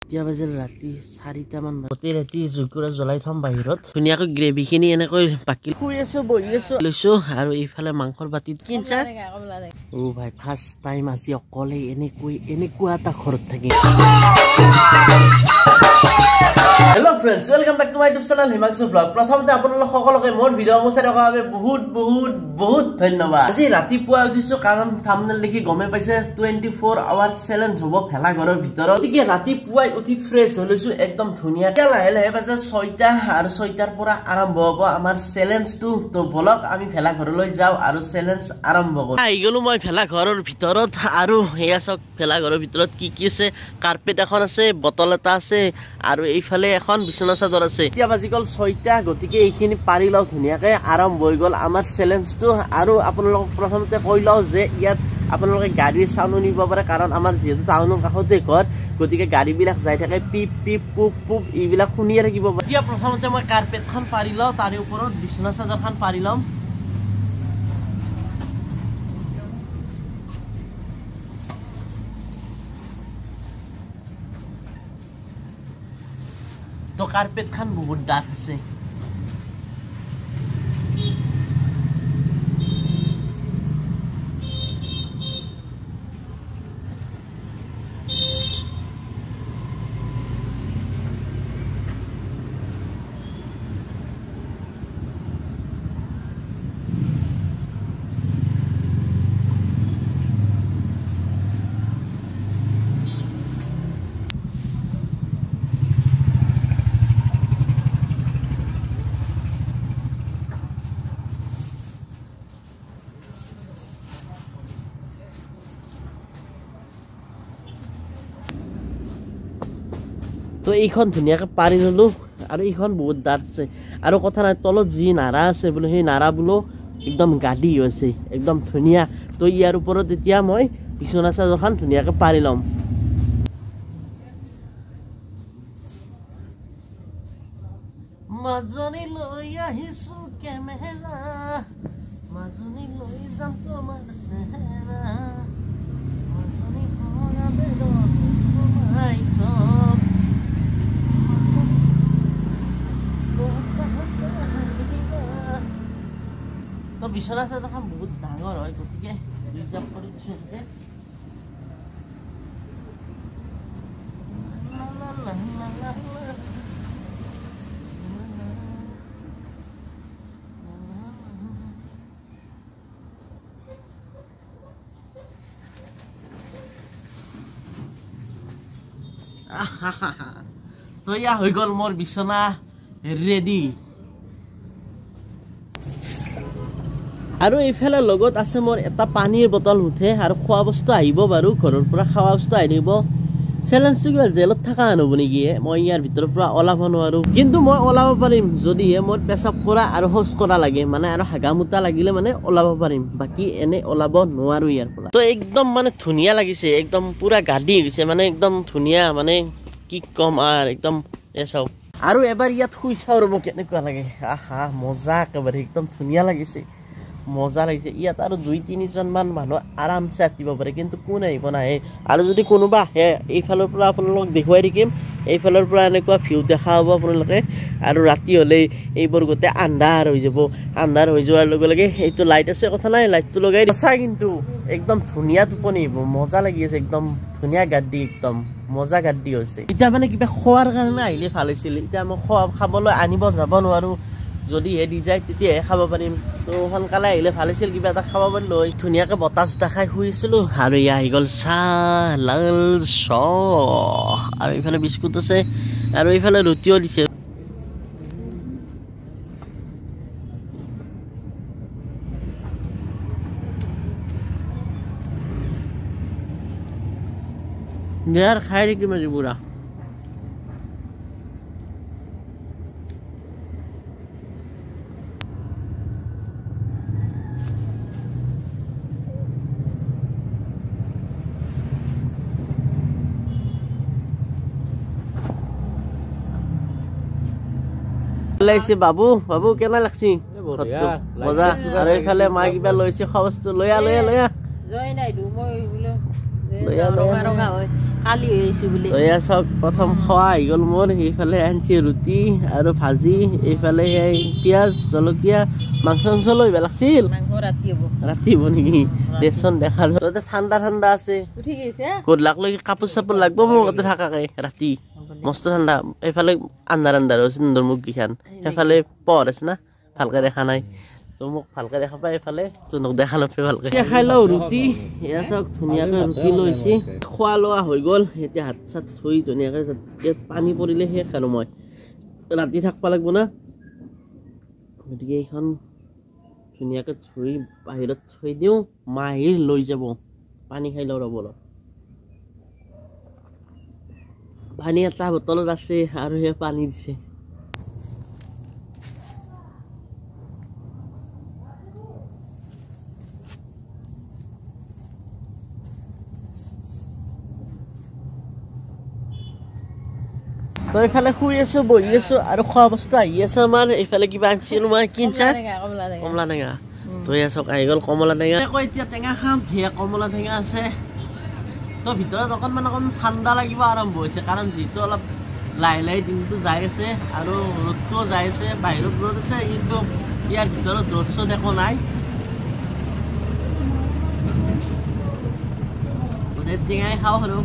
এতিয়া বাজিল ৰাতি 4টা মান গোটেই ৰাতি জুইকুৰা জ্বলাই থম বাহিৰত ধুনীয়াকৈ গ্ৰেভিখিনি এনেকৈ বাকি শুই আছো বহি আছো লৈছো আৰু এইফালে মাংসৰ বাতিত কিনছা ও ভাই ফাৰ্ষ্ট টাইম আজি অকলে এনেকুৱা এটা ঘৰত থাকি hello' friends welcome back to my YouTube channel Himanshu blog প্ৰথমতে আপোনালোক সকলোকে মোৰ ভিডিঅ' চাই থকাৰ বাবে বহুত ধন্যবাদ আজি ৰাতিপুৱা উঠিছো কাৰণ থাম্বনেল দেখি গমে পাইছে 24 আৱাৰ চ্যালেঞ্জ হ'ব ভেলা ঘৰৰ ভিতৰত গতিকে ৰাতিপুৱাই উঠি ফ্ৰেছ হৈছো একদম ধুনীয়া লাহে লাহে বাজে 6টা আৰু 6টাৰ পৰা আৰম্ভ হ'ব আমাৰ চ্যালেঞ্জটো তো বলক আমি ভেলা ঘৰলৈ যাওঁ আৰু চ্যালেঞ্জ আৰম্ভ কৰোঁ আহি গলো মই ভেলা ঘৰৰ ভিতৰত আৰু হেয়া চক ভেলা ঘৰৰ ভিতৰত কি আছে কাৰ্পেট এখন আছে বটল এটা আছে আৰু এইফালে এখন বিছনা চাদৰ আছে এতিয়া বাজি গল 6টা গতিকে এইখিনি পাৰি লও ধুনীয়াকৈ আৰম্ভ হৈ গল আমাৰ চ্যালেঞ্জটো আৰু আপোনালোক প্ৰথমতে কৈ লও যে ইয়াত আপোনালোকে গাড়ীৰ সাউণ্ড নিব পাৰে কাৰণ আমাৰ যেহেতু টাউনৰ কাষতে ঘৰ গতিকে গাড়ীবিলাক যাই থাকে পিপ পিপ পুপ পুপ এইবিলাক শুনিয়ে থাকিব এতিয়া প্ৰথমতে মই কাৰ্পেটখন পাৰি লও তাৰে ওপৰত বিছনা চাদৰখন পাৰি লম তো কাৰ্পেট খান বহুত ডাঠ আছে তো এইখন ধুনীয়াকৈ পাৰি ললো আৰু এইখন বহুত ডাঠ আছে আৰু কথা নাই তলত যি নাৰা আছে বোলো সেই নাৰা বোলো একদম গাড়ী হৈছে একদম ধুনীয়া তো ইয়াৰ ওপৰত এতিয়া মই বিছনা চাদৰখন ধুনীয়াকৈ পাৰি লম মাজনী লৈ আহিছো কেমেৰা মাজনী লৈ যাম তোমাৰ চেহেৰা মাজনী ভৰা বেদন সোমাই থম তো বিছনা চাদৰখন বহুত ডাঙৰ হয় গতিকে ৰিজাৰ্ভ কৰি দিছো তো ইয়া হৈ গল মোৰ বিছনা ৰেডি আৰু এইফালে লগত আছে মোৰ এটা পানীৰ বটল উঠে আৰু খোৱা বস্তু আহিব বাৰু ঘৰৰ পৰা খোৱা বস্তু আহি দিব চ্যালেঞ্জটো কিবা জেলত থকা নহ'ব নেকি মই ইয়াৰ ভিতৰৰ পৰা ওলাব নোৱাৰো কিন্তু মই ওলাব পাৰিম যদিহে মোৰ পেচাব কৰা আৰু শৌচ কৰা লাগে মানে আৰু হাগামুতা লাগিলে মানে ওলাব পাৰিম বাকী এনে ওলাব নোৱাৰো ইয়াৰ পৰা তো একদম মানে ধুনীয়া লাগিছে একদম পুৰা গাড়ী হৈছে মানে একদম ধুনীয়া মানে কি কম আৰু একদম চাওক আৰু এবাৰ ইয়াত শুই চাওঁ ৰ'ব কেনেকুৱা লাগে আহা মজা একেবাৰে একদম ধুনীয়া লাগিছে মজা লাগিছে ইয়াত আৰু 2-3 জন মান মানুহ আৰামছে আতিব পাৰে কিন্তু কোন আহিব নাহে আৰু যদি কোনোবা আহে এইফালৰ পৰা আপোনালোক দেখুৱাই দিম এইফালৰ পৰা এনেকুৱা ভিউ দেখা হ'ব আপোনালোকে আৰু ৰাতি হ'লে এইবোৰ গোটেই আন্ধাৰ হৈ যাব আন্ধাৰ হৈ যোৱাৰ লগে লগে এইটো লাইট আছে কথা নাই লাইটটো লগাই দিছা কিন্তু একদম ধুনীয়া টোপনি আহিব মজা লাগি আছে একদম ধুনীয়া গাড়ী একদম মজা গাড়ী হৈছে এতিয়া মানে কিবা খোৱাৰ কাৰণে আহিলে ভাল হৈছিল এতিয়া মই খাবলৈ আনিব যাব নোৱাৰো যদি হে দি যায় তেতিয়াহে খাব পাৰিম তো সোনকালে আহিলে ভাল আছিল কিবা এটা খাব পাৰিলো হয় ধুনীয়াকৈ বতাহ চতাহ খাই শুইছিলোঁ আৰু এয়া আহি গ'ল চাহ লাল চাহ আৰু এইফালে বিস্কুট আছে আৰু এইফালে ৰুটিও দিছে यार खाए की मजबूरा লাইছে বাবু বাবু কেনা লাগছি মজা আৰু এইফালে মা কিবা লৈছে খবৰটো লয়া লয়া লয়া জয় নাই দু মই বোলে লয়া ৰঙা ৰঙা হয় কালি হৈছো বুলি তো এয়া চাওক প্ৰথম খোৱা আহি গ'ল মোৰ এইফালে আনছি ৰুটি আৰু ভাজি এইফালে সেই পিঁয়াজ জলকীয়া মাংস চাংস লৈ লাগছিল মাংস ৰাতি হ'ব ৰাতি হ'ব নেকি দেচোন দেখা যাওঁতে ঠাণ্ডা ঠাণ্ডা আছে উঠি গৈছে গধূলাক লাগি কাপোৰ চাপোৰ লাগব মোৰ গতে থাকাকে ৰাতি মস্ত ঠাণ্ডা এইফালে আন্ধাৰ আন্ধাৰ হৈছে মুখ কেইখান সেইফালে পোহৰ আছে না ভালকে দেখা নাই তো মোক ভালকে দেখা পাই এইফালে তোক দেখা নাপাই ভালকে খাই লওঁ ৰুটি এয়া চাওক ধুনীয়াকৈ ৰুটি লৈছি খোৱা লোৱা হৈ গ'ল এতিয়া হাত চাত ধুই ধুনীয়াকৈ ইয়াত পানী পৰিলে শেষ আৰু মই ৰাতি থাকিব লাগিব না গতিকে এইখন ধুনীয়াকৈ ধুই বাহিৰত থৈ দিওঁ মা আহি লৈ যাব পানী খাই লওঁ ৰ'ব অলপ পানী এটা বটলত আছে আৰু সেই পানী দিছে তো এইফালে শুই আছো বহি আছো আৰু খোৱা বস্তু আহি আছে আমাৰ এইফালে কিবা আনিছিলো মই কিনছা কমলা টেঙা তো এয়া চাওক আহি গ'ল কমলা টেঙা এতিয়া টেঙা খাম সেয়া কমলা টেঙা আছে তো ভিতৰত অকণমান ঠাণ্ডা লাগিব আৰম্ভ হৈছে কাৰণ যিহেতু অলপ লাহে লাহে দিনটো যাই আছে আৰু ৰ'দটোও যাই আছে বাহিৰত ৰ'দ আছে কিন্তু ইয়াৰ ভিতৰত ৰ'দ চ'দ একো নাই টেঙাই খাওঁ আৰু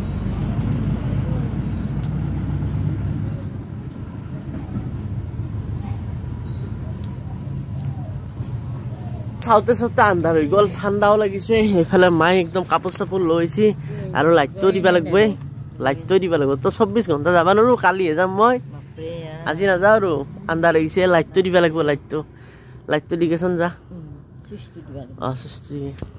চাওঁতে চাওঁতে আন্ধাৰ হৈ গ'ল ঠাণ্ডাও লাগিছে সেইফালে মায়ে একদম কাপোৰ চাপোৰ লৈছে আৰু লাইটটো দিব লাগিব লাইটটো দিব লাগিব তো 24 ঘণ্টা যাব নোৱাৰো কালিহে যাম মই আজি নাযাওঁ আৰু আন্ধাৰ লাগিছে লাইটটো দিব লাগিব লাইটটো দিকেচোন যা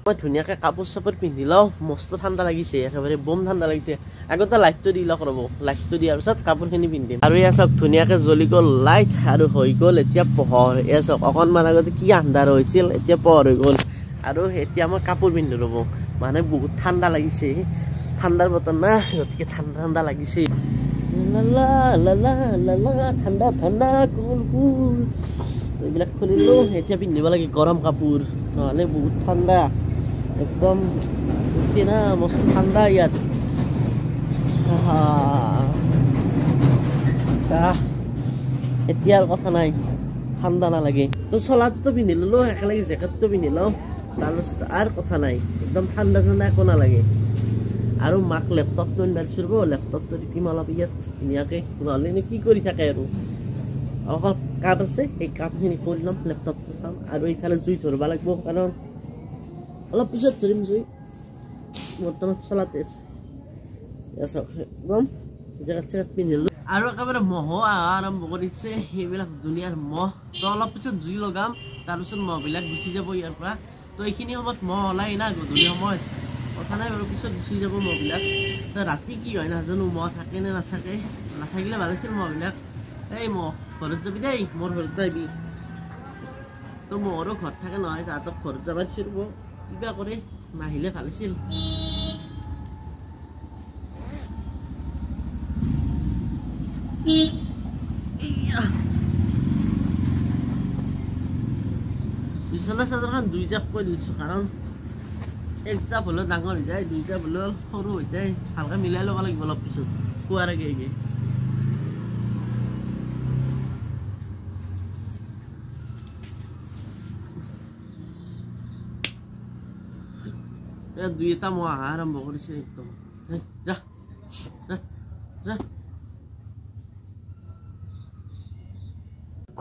মই ধুনীয়াকৈ কাপোৰ চাপোৰ পিন্ধি লওঁ মস্ত ঠাণ্ডা লাগিছে একেবাৰে বম ঠাণ্ডা লাগিছে আগতে লাইটটো দি লওক ৰ'ব লাইটটো দিয়াৰ পিছত কাপোৰখিনি পিন্ধিম আৰু এয়া চাওক ধুনীয়াকৈ জ্বলি গ'ল লাইট আৰু হৈ গ'ল এতিয়া পোহৰ এয়া চাওক অকণমান আগতে কি আন্ধাৰ হৈছিল এতিয়া পোহৰ হৈ গ'ল আৰু এতিয়া মই কাপোৰ পিন্ধো ৰ'ব মানে বহুত ঠাণ্ডা লাগিছে ঠাণ্ডাৰ বতৰ না গতিকে ঠাণ্ডা ঠাণ্ডা লাগিছে ঠাণ্ডা ঠাণ্ডা কুল কুল এইবিলাক খুলিলোঁ এতিয়া পিন্ধিব লাগে গৰম কাপোৰ নহ'লে বহুত ঠাণ্ডা একদম বেছি না মস্ত ঠাণ্ডা ইয়াত এতিয়া আৰু কথা নাই ঠাণ্ডা নালাগে তো চলাটোতো পিন্ধি ল'লোঁ একেলগে জেকেটটো পিন্ধি লওঁ তাৰপিছত আৰু কথা নাই একদম ঠাণ্ডা ঠাণ্ডা একো নালাগে আৰু মাক লেপটপটো আনিছোঁ ৰ'ব লেপটপটো দিম অলপ ইয়াত ধুনীয়াকৈ নহ'লে কি কৰি থাকে আৰু অলপ কাপ আছে সেই কাপখিনি কৰি ল'ম লেপটপটো চাম আৰু এইফালে জুই ধৰিব লাগিব কাৰণ অলপ পিছত ধৰিম জুই বৰ্তমান চলাতে আছে একদম জেকেট চেকেট পিন্ধিলোঁ আৰু একেবাৰে মহো অহা আৰম্ভ কৰিছে সেইবিলাক ধুনীয়াৰ মহ তো অলপ পিছত জুই লগাম তাৰপিছত মহবিলাক গুচি যাব ইয়াৰ পৰা তো এইখিনি সময়ত মহ ওলাই না গধূলি সময়ত কথা নাই বাৰু পিছত গুচি যাব মহবিলাক তো ৰাতি কি হয় নাজানো মহ থাকে নে নাথাকে নাথাকিলে ভাল আছিল মহবিলাক এই মহ ঘৰত যাবি দেই মোৰ ঘৰত যাবি তো মহৰো ঘৰত থাকে নহয় তাহাঁতক ঘৰত যাব দিছিল কিবা কৰে নাহিলে ভাল আছিল বিচনা চাদৰখন 2 জাপ কৰি দিছোঁ কাৰণ 1 জাপ হ'লেও ডাঙৰ হৈ যায় 2 জাপ হ'লেও সৰু হৈ যায় ভালকৈ মিলাই ল'ব লাগিব অলপ পিছত খোৱাৰ আগে দুই এটা মহ অহা আৰম্ভ কৰিছে একদম যা যা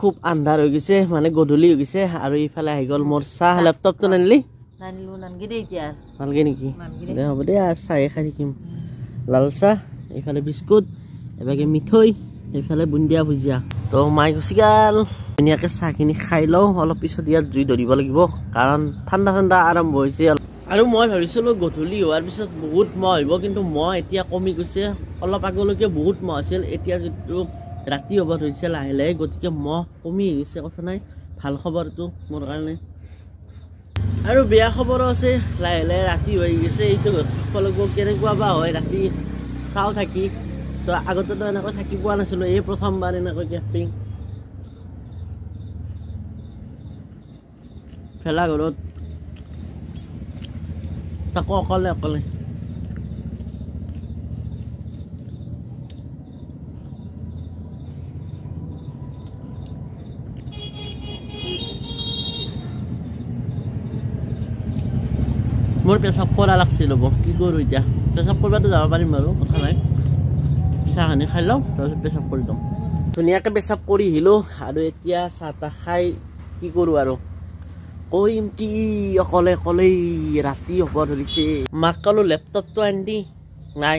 খুব আন্ধাৰ হৈ গৈছে মানে গধূলি হৈ গৈছে আৰু ইফালে আহি গ'ল মোৰ চাহ লেপটপটো নানিলি ভালকে নেকি দে হ'ব দে চাহে খাই থাকিম লাল চাহ এইফালে বিস্কুট এবাগে মিঠৈ এইফালে বুন্দিয়া ভুজিয়া তো মাই গুচি গ'ল ধুনীয়াকৈ চাহখিনি খাই লওঁ অলপ পিছত ইয়াত জুই ধৰিব লাগিব কাৰণ ঠাণ্ডা ঠাণ্ডা আৰম্ভ হৈছে আৰু মই ভাবিছিলোঁ গধূলি হোৱাৰ পিছত বহুত মহ আহিব কিন্তু মহ এতিয়া কমি গৈছে অলপ আগলৈকে বহুত মহ আছিল এতিয়া যিটো ৰাতি হ'ব ধৰিছে লাহে লাহে গতিকে মহ কমি আহিছে কথা নাই ভাল খবৰটো মোৰ কাৰণে আৰু বেয়া খবৰো আছে লাহে লাহে ৰাতি হৈ গৈছে এইটো থাকিব লাগিব কেনেকুৱা বা হয় ৰাতি চাওঁ থাকি তো আগতেতো এনেকৈ থাকি পোৱা নাছিলোঁ এই প্ৰথমবাৰ এনেকৈ কেম্পিং ভেলাঘৰত তাকো অকলে মোৰ পেচাব কৰা লাগছিল ৰ'ব কি কৰোঁ এতিয়া পেচাব কৰিবতো যাব পাৰিম বাৰু কথা নাই চাহখিনি খাই লওঁ তাৰপিছত পেচাব কৰি লওঁ ধুনীয়াকৈ পেচাব কৰি আহিলোঁ আৰু এতিয়া চাহ তাহ খাই কি কৰোঁ আৰু কৰিম কি অকলে অকলেই ৰাতি হ'ব ধৰিছে মাক ক'লোঁ লেপটপটো আনি দি নাই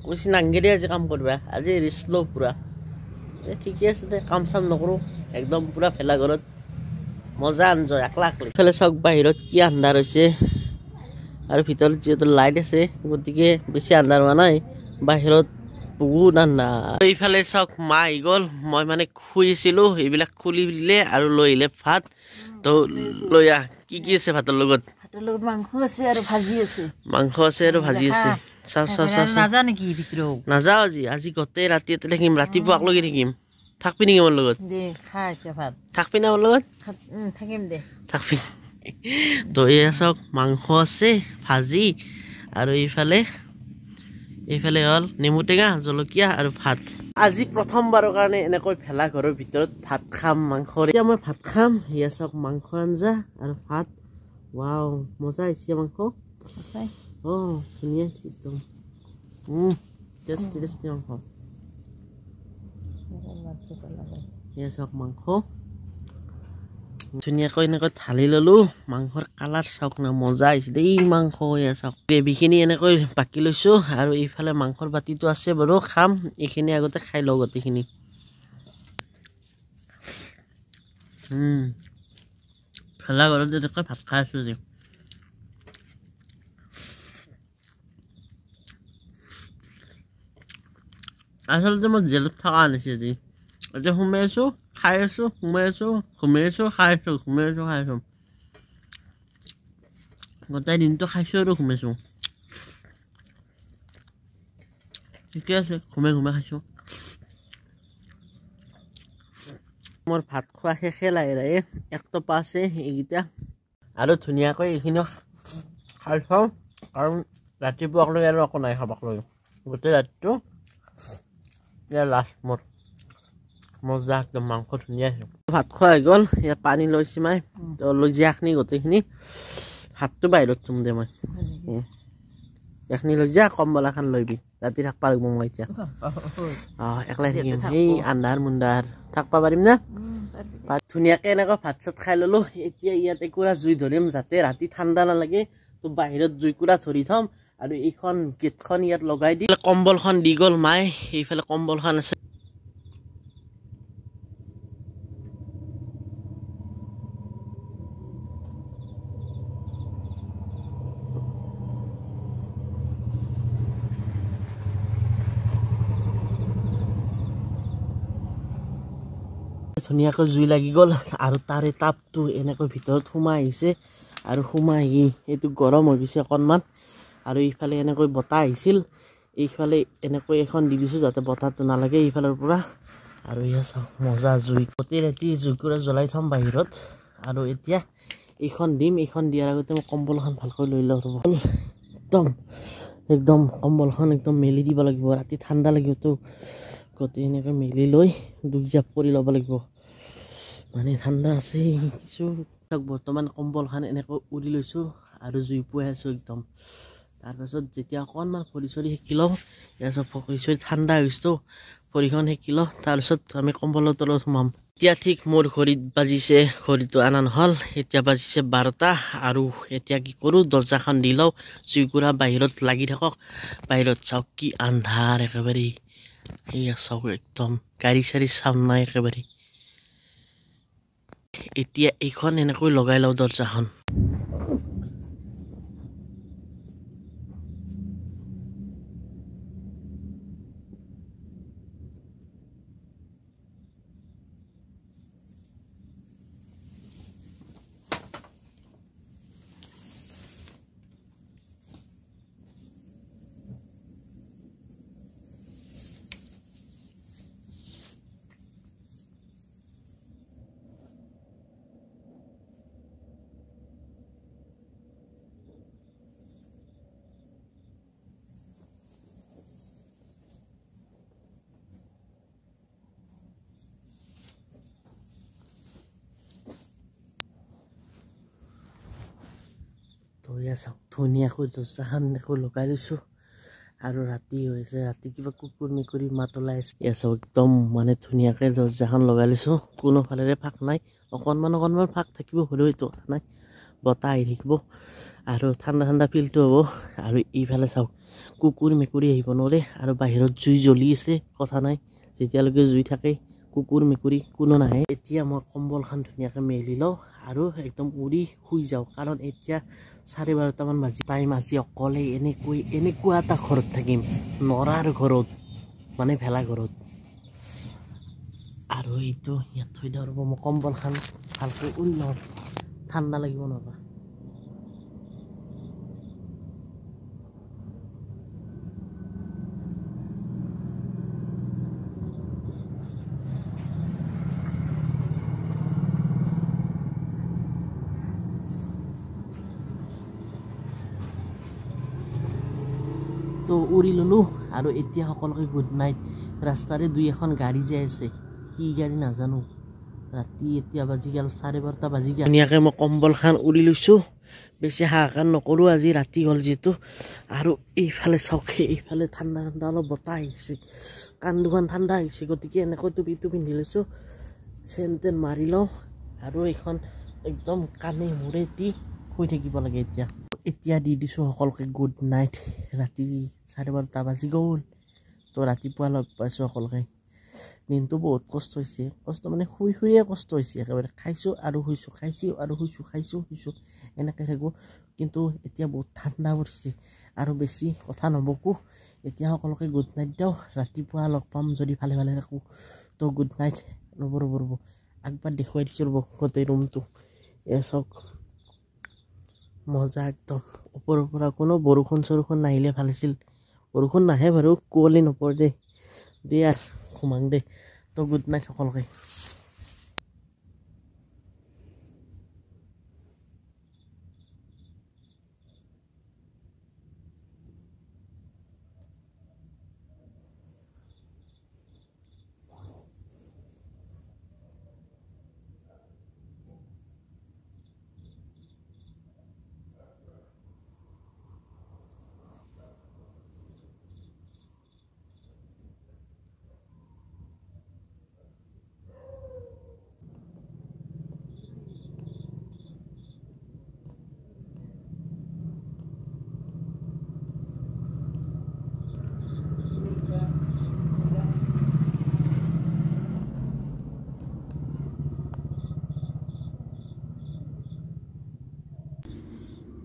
কৈছে নাংগেৰে আজি কাম কৰিবা আজি ৰেষ্ট লওঁ পূৰা ঠিকে আছে দে কাম চাম নকৰোঁ একদম পূৰা ভেলা ঘৰত মজা এনজয় একলা একলা ইফালে চাওক বাহিৰত কি আন্ধাৰ হৈছে আৰু ভিতৰত যিহেতু লাইট আছে গতিকে বেছি আন্ধাৰ হোৱা নাই বাহিৰত বহুত আন্ধাৰ এইফালে চাওক মা আহি গ'ল মই মানে শুইছিলোঁ এইবিলাক খুলি দিলে আৰু লৈ আহিলে ভাত তো লৈ আহ কি কি আছে ভাতৰ লগত মাংস আছে আৰু ভাজি আছে চাও নাজা নেকি ভিতৰত নাযাওঁ আজি গোটেই ৰাতি ইয়াতে থাকিম ৰাতিপুৱাক লগি থাকিম থাকবি নেকি মোৰ লগত দে খা এতিয়া ভাত থাকবি না মোৰ লগত থাকিম দে থাকবি তো এয়া চাওক মাংস আছে ভাজি আৰু এইফালে হ'ল নেমু টেঙা জলকীয়া আৰু ভাত আজি প্ৰথমবাৰৰ কাৰণে এনেকৈ ভেলা ঘৰৰ ভিতৰত ভাত খাম মাংস এতিয়া মই ভাত খাম এয়া চাওক মাংস আঞ্জা আৰু ভাত ৱাও মজা আহিছে মাংস ধুনীয়া হৈছে একদম টেষ্টি মাংস এয়া চাওক মাংস ধুনীয়াকৈ এনেকৈ ঢালি ললোঁ মাংসৰ কালাৰ চাওক না মজা আহিছে দেই মাংস এয়া চাওক গ্ৰেভিখিনি এনেকৈ বাকি লৈছোঁ আৰু এইফালে মাংসৰ বাতিটো আছে বাৰু খাম এইখিনি আগতে খাই লওঁ গোটেইখিনি ভেলা ঘৰত যেনেকৈ ভাত খাই আছোঁ যে আচলতে মই জেলত থকা আনিছে আজি এতিয়া সোমাই আছোঁ খাই আছোঁ সোমাই আছোঁ ঘুমাই আছোঁ খাই আছোঁ ঘুমাই আছোঁ খাই আছোঁ গোটেই দিনটো খাইছোঁ আৰু ঘুমাইছোঁ ঠিকে আছে ঘুমাই খাইছোঁ মোৰ ভাত খোৱা শেষে লাহে লাহে এক টপা আছে এইকেইটা আৰু ধুনীয়াকৈ এইখিনি খাই থওঁ কাৰণ ৰাতিপুৱাক লৈ আৰু একো নাই খাবাক লৈ গোটেই ৰাতিটো ইয়াৰ লাষ্ট মোৰ মজা একদম মাংস ধুনীয়া আছে ভাত খোৱা হৈ গ'ল ইয়াত পানী লৈছে মাই তো লৈ যাখিনি গোটেইখিনি হাতটো বাহিৰত থম দে মই এইখিনি লৈ যা কম্বল এখন লৈবি ৰাতি থাকবা লাগিব মই এতিয়া একলাই থাকিম সেই আন্ধাৰ মুন্ধাৰ থাকবা পাৰিম না ধুনীয়াকৈ এনেকৈ ভাত চাত খাই ল'লোঁ এতিয়া ইয়াত একুৰা জুই ধৰিম যাতে ৰাতি ঠাণ্ডা নালাগে তো বাহিৰত জুইকুৰা ধৰি থ'ম আৰু এইখন গেটখন ইয়াত লগাই দি কম্বলখন দি গ'ল মায়ে এইফালে কম্বলখন আছে ধুনীয়াকৈ জুই লাগি গ'ল আৰু তাৰে তাপটো এনেকৈ ভিতৰত সোমাই আহিছে আৰু সোমাই আহি এইটো গৰম হৈ গৈছে অকণমান আৰু এইফালে এনেকৈ বতাহ আহিছিল এইফালে এনেকৈ এখন দি দিছোঁ যাতে বতাহটো নালাগে এইফালৰ পৰা আৰু এয়া চাওক মজা জুই গোটেই ৰাতি জুইকুৰা জ্বলাই থ'ম বাহিৰত আৰু এতিয়া এইখন দিম এইখন দিয়াৰ আগতে মই কম্বলখন ভালকৈ লৈ লওঁ ৰ'ব একদম কম্বলখন একদম মেলি দিব লাগিব ৰাতি ঠাণ্ডা লাগিবতো গোটেই এনেকৈ মেলি লৈ দুখ জাপ কৰি ল'ব লাগিব মানে ঠাণ্ডা আছে কিছু বৰ্তমান কম্বলখন এনেকৈ উৰি লৈছোঁ আৰু জুই পুৱাই আছোঁ একদম তাৰপাছত যেতিয়া অকণমান ভৰি চৰি সেকি লওঁ ইয়াৰ চব ভৰি চৰি ঠাণ্ডা হৈছোঁ ভৰিখন সেকি লওঁ তাৰপিছত আমি কম্বলৰ তলত সোমাম এতিয়া ঠিক মোৰ ঘড়ীত বাজিছে ঘড়ীটো আনা নহ'ল এতিয়া বাজিছে 12টা আৰু এতিয়া কি কৰোঁ দৰ্জাখন দি লওঁ জুইকুৰা বাহিৰত লাগি থাকক বাহিৰত চাওক কি আন্ধাৰ একেবাৰে এয়া চাওক একদম গাড়ী চাড়ী চাম নাই একেবাৰে এতিয়া এইখন এনেকৈ লগাই লওঁ দৰ্জাখন তো এয়া চাওক ধুনীয়াকৈ দৰ্জাখন এনেকৈ লগাই লৈছোঁ আৰু ৰাতি হৈছে ৰাতি কিবা কুকুৰ মেকুৰী মাত ওলাই আছে এয়া চাওক একদম মানে ধুনীয়াকৈ দৰ্জাখন লগাই লৈছোঁ কোনো ফালেৰে ফাঁক নাই অকণমান ফাঁক থাকিব হ'লেও এইটো কথা নাই বতাহ আহি থাকিব আৰু ঠাণ্ডা ঠাণ্ডা ফিলটো হ'ব আৰু এইফালে চাওক কুকুৰ মেকুৰী আহিব নোৱাৰে আৰু বাহিৰত জুই জ্বলি আছে কথা নাই যেতিয়ালৈকে জুই থাকে কুকুৰ মেকুৰী কোনো নাহে এতিয়া মই কম্বলখন ধুনীয়াকৈ মেলি লওঁ আৰু একদম উৰি শুই যাওঁ কাৰণ এতিয়া 12:30 মান বাজি টাইম আজি অকলে এনেকুৱা এটা ঘৰত থাকিম নৰাৰ ঘৰত মানে ভেলা ঘৰত আৰু এইটো ইয়াত থৈ দিওঁ ৰ'ব মই কম্বলখন ভালকৈ উৰি লওঁ ঠাণ্ডা লাগিব নহ'বা তো উৰি ল'লোঁ আৰু এতিয়া সকলোকে গুড নাইট ৰাস্তাৰে 2-এখন গাড়ী যাই আছে কি গাড়ী নাজানো ৰাতি এতিয়া বাজি গ'ল 12:30 বাজি গ'ল ধুনীয়াকৈ মই কম্বলখন উৰি লৈছোঁ বেছি হাহাকাৰ নকৰোঁ আজি ৰাতি হ'ল যিহেতু আৰু এইফালে চাওক এইফালে ঠাণ্ডা ঠাণ্ডা অলপ বতাহ আহিছে কাণ দুখন ঠাণ্ডা আহিছে গতিকে এনেকৈ টুপিটো পিন্ধি লৈছোঁ চেন টেন মাৰি লওঁ আৰু এইখন একদম কাণে মূৰে দি শুই থাকিব লাগে এতিয়া দি দিছোঁ সকলোকে গুড নাইট ৰাতি 12:30 বাজি গ'ল তো ৰাতিপুৱা লগ পাইছোঁ সকলোকে দিনটো বহুত কষ্ট হৈছে কষ্ট মানে শুইয়ে কষ্ট হৈছে একেবাৰে খাইছোঁ আৰু শুইছোঁ খাইছোঁ আৰু শুইছোঁ এনেকৈ থাকোঁ কিন্তু এতিয়া বহুত ঠাণ্ডা পৰিছে আৰু বেছি কথা নবকোঁ এতিয়া সকলোকে গুড নাইট দিওঁ ৰাতিপুৱা লগ পাম যদি ভালে ভালে থাকোঁ তো গুড নাইট ৰ'ব একবাৰ দেখুৱাই দিছোঁ ৰ'ব গোটেই ৰুমটো এয়া চাওক মজা একদম ওপৰৰ পৰা কোনো বৰষুণ নাহিলে ভাল আছিল বৰষুণ নাহে বাৰু কুঁৱলী নপৰে দে আৰু ঘুমাং দে তো গুড নাইট সকলোকে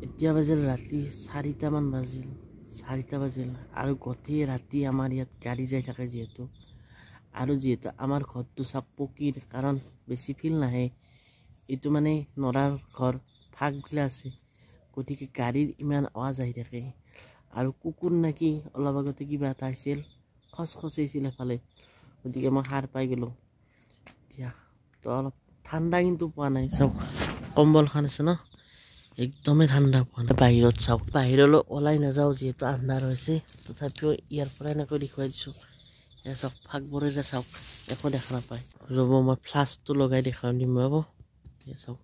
এতিয়া বাজিল ৰাতি 4টা মান বাজিল 4টা বাজিল আৰু গোটেই ৰাতি আমাৰ ইয়াত গাড়ী যাই থাকে যিহেতু আমাৰ ঘৰটো চাওক পকীৰ কাৰণ বেছি ফিল নাহে এইটো মানে নৰাৰ ঘৰ ফাকবিলাক আছে গতিকে গাড়ীৰ ইমান আৱাজ আহি থাকে আৰু কুকুৰ নাকি অলপ আগতে কিবা এটা আহিছিল খচখচাইছিল এফালে গতিকে মই সাৰ পাই গ'লোঁ এতিয়া তো অলপ ঠাণ্ডা কিন্তু পোৱা নাই চাওক কম্বলখন আছে ন একদমেই ঠাণ্ডা পোৱা নাই বাহিৰত চাওক বাহিৰলৈ ওলাই নাযাওঁ যিহেতু আন্ধাৰ হৈছে তথাপিও ইয়াৰ পৰা এনেকৈ দেখুৱাই দিছোঁ এয়া চাওক ফাকবোৰেৰে চাওক একো দেখা নাপায় ৰ'ব মই ফ্লাছটো লগাই দেখুৱাই দিম ৰ'ব এয়া চাওক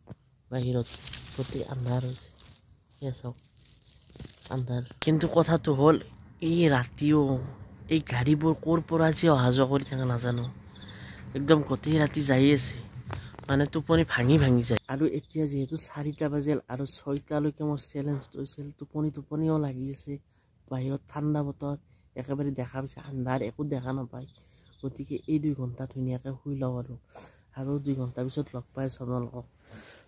বাহিৰত গোটেই আন্ধাৰ হৈছে এয়া চাওক আন্ধাৰ কিন্তু কথাটো হ'ল এই ৰাতিও এই গাড়ীবোৰ ক'ৰ পৰা যে অহা যোৱা কৰি থাকে নাজানো একদম গোটেই ৰাতি যাই আছে মানে টোপনি ভাঙি যায় আৰু এতিয়া যিহেতু 4টা বাজিল আৰু 6টালৈকে মোৰ চেলেঞ্জটো হৈছিল টোপনিও লাগি আছে বাহিৰত ঠাণ্ডা বতৰ একেবাৰে দেখা পাইছে আন্ধাৰ একো দেখা নাপায় গতিকে এই 2 ঘণ্টা ধুনীয়াকৈ শুই লওঁ আৰু 2 ঘণ্টা পিছত লগ পাই আছোঁ আপোনালোকক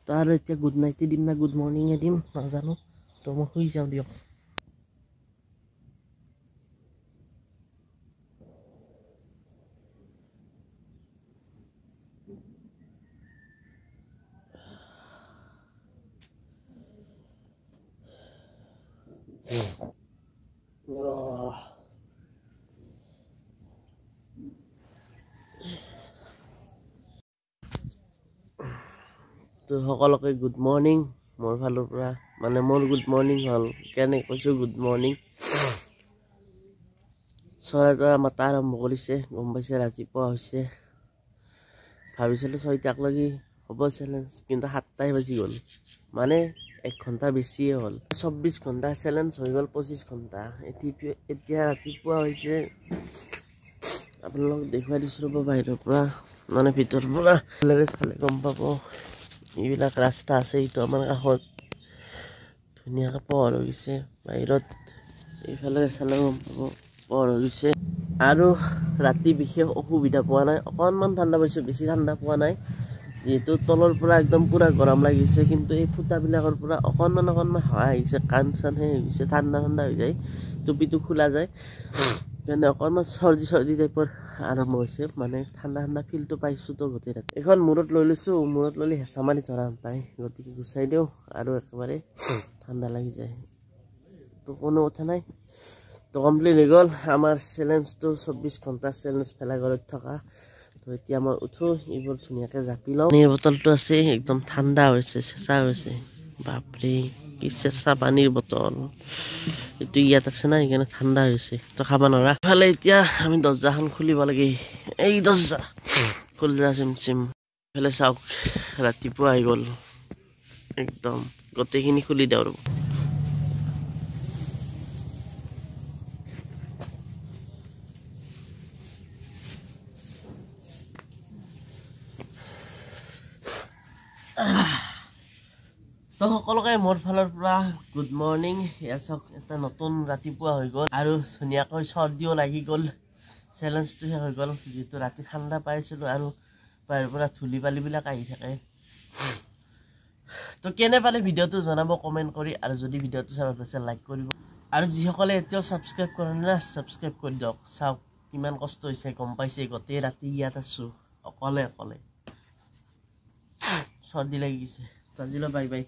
তো আৰু এতিয়া গুড নাইটে দিম না গুড মৰ্ণিঙে দিম নাজানো তো মই শুই যাওঁ দিয়ক তো সকলোকে গুড মৰ্ণিং মোৰ ফালৰ পৰা মানে মোৰ গুড মৰ্ণিং হ'ল কেনে কৈছোঁ গুড মৰ্ণিং চৰাই মাতা আৰম্ভ কৰিছে গম পাইছে ৰাতিপুৱা হৈছে ভাবিছিলোঁ 6টাক লাগি হ'ব চেলেঞ্জ কিন্তু 7টাই বাজি গ'ল মানে 1 ঘণ্টা বেছিয়ে হ'ল 24 ঘণ্টা চ্যালেঞ্জ হৈ গ'ল 25 ঘণ্টা এতিয়া ৰাতিপুৱা হৈছে আপোনালোক দেখুৱাই দিছোঁ ৰ'ব বাহিৰৰ পৰা মানে ভিতৰৰ পৰা চালে গম পাব এইবিলাক ৰাস্তা আছে এইটো আমাৰ কাষত ধুনীয়াকৈ পোহৰ হৈ গৈছে বাহিৰত এইফালে চালে গম পাব পোহৰ হৈ গৈছে আৰু ৰাতি বিশেষ অসুবিধা পোৱা নাই অকণমান ঠাণ্ডা পাইছোঁ বেছি ঠাণ্ডা পোৱা নাই যেহেতু তলৰ পৰা একদম পুৰা গৰম লাগিছে কিন্তু এই ফুটাবিলাকৰ পৰা অকণমান হাৱা আহিছে কাণ চান হৈ গৈছে ঠাণ্ডা হৈ যায় টুপিটো খোলা যায় কাৰণে অকণমান চৰ্দি টাইপৰ আৰম্ভ হৈছে মানে ঠাণ্ডা ফিলটো পাইছোঁ তো গোটেই ৰাতি এখন মূৰত লৈ লৈছোঁ মূৰত ল'লে হেঁচা মাৰি ধৰা পায় গতিকে গুচাই দিওঁ আৰু একেবাৰে ঠাণ্ডা লাগি যায় তো কোনো কথা নাই তো কমপ্লিট হৈ গ'ল আমাৰ চেলেঞ্জটো 24 ঘণ্টা চেলেঞ্জ ভেলাঘৰত থকা তো এতিয়া মই উঠো এইবোৰ ধুনীয়াকৈ জাপি লওঁ পানীৰ বটলটো আছে একদম ঠাণ্ডা হৈছে চেঁচা হৈছে বাপৰে কি চেঁচা পানীৰ বটল এইটো ইয়াত আছে না সেইকাৰণে ঠাণ্ডা হৈছে তো খাব নোৱাৰা ইফালে এতিয়া আমি দৰ্জাখন খুলিব লাগে এই দৰ্জা খুলি চিম ইফালে চাওক ৰাতিপুৱা আহি গ'ল একদম গোটেইখিনি খুলি দিওঁ আৰু তো সকলোকে মোৰ ফালৰ পৰা গুড মৰ্নিং এয়া চাওক এটা নতুন ৰাতিপুৱা হৈ গ'ল আৰু ধুনীয়াকৈ চৰ্দিও লাগি গ'ল চেলেঞ্জটো শেষ হৈ গ'ল যিহেতু ৰাতি ঠাণ্ডা পাইছিলোঁ আৰু বাহিৰৰ পৰা ধূলি বালিবিলাক আহি থাকে তো কেনে পালে ভিডিঅ'টো জনাব কমেণ্ট কৰি আৰু যদি ভিডিঅ'টো চাই ভাল পাইছে লাইক কৰিব আৰু যিসকলে এতিয়াও ছাবস্ক্ৰাইব কৰা নাই ছাবস্ক্ৰাইব কৰি দিয়ক চাওক কিমান কষ্ট হৈছে গম পাইছে গোটেই ৰাতি ইয়াত আছোঁ অকলে চৰ্দি লাগি গৈছে তো আজিলৈ বাই